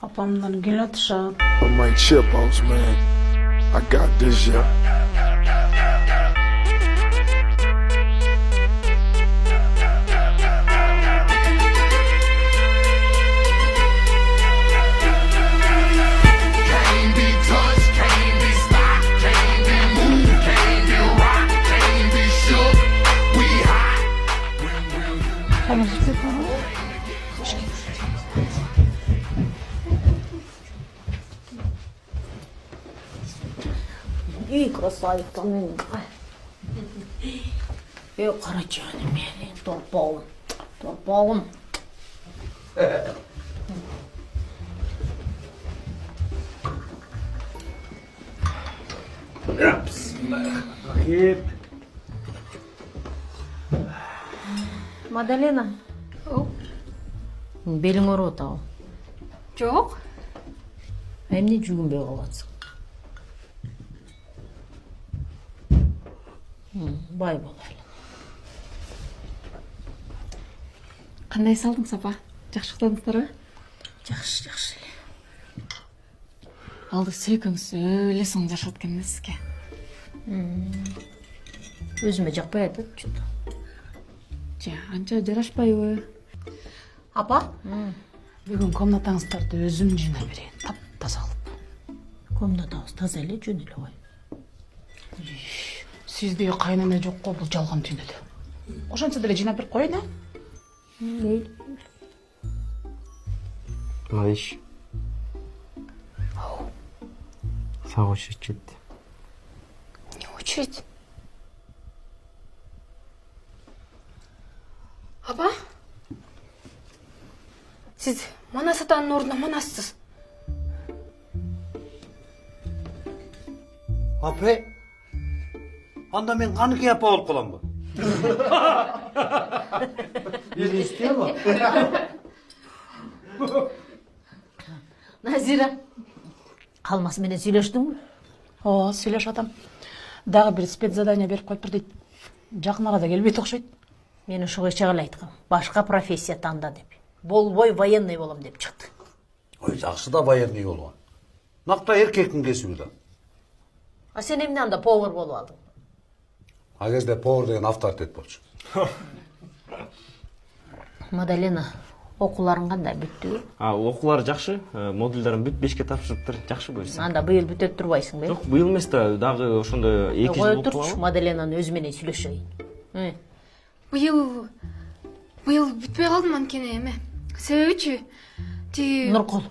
Апамдан келатышат. I might chip boss, man. I got this, yeah. Can't be touched, can't be stopped, can't be moved, can't be rocked, can't be shook. We hot. When will you Теміржіпсек бар ма? Ей, красавица менің. Қара жаным менің, торпауым. Мадалена. Белің ұрып ау. Жоқ. Әмне жүгінбей қалатсың. Бай болайлы. Қандай салдың сапа? Жақсы ұқтадыңыздар ма? Жақсы. Алды сөйкің сөйле соң жашат кемеске. Өзіме жақпай айтады жүті. Анча жарашпайбы. Апа, бүгін комнатаңыздарды өзім жинап берейін, тап-таза қылып. Комнатаңыз таза эле, жөн эле ғой. Сізде қайнана жоқ қой, бұл жалған түйінеді. Ошанша деле жинап беріп қойын, Мейлі. Малыш. Сау очередь. Не очередь. Апа? Сіз Манас атаның орнына Манассыз. Апе, анда мен қаныке апа болып қалам ба? Елесте ба? Назира, қалмасы менен сөйлештің бі? Сөйлеш атам. Дағы бір спецзадание беріп қойып бір дейді. Жақын арада келбейді оқшайды. Мен ошого чагыл айткам. Башка профессия танда деп. Болбой военный болом деп чыкты. Ой, жақсы да военный болған. Нақта еркектің кесіби да. А сен эмне анда повар болуп алдың? А кезде повар деген авторитет болчу. Мадалена, окууларың кандай бүттү? Окуулар жакшы, модульдарын бүт 5ке тапшырыптыр. Жакшы буюрса. Анда быйыл бүтөп турбайсың бе? Жок, быйыл эмес да, дагы ошондо 2 жыл Кой болуп турчу, калабы. Мадаленаны өзү менен сүйлөшөйүн. Быйыл бүтпей қалдым анкене эме. Себебичи? Тиги Нуркул,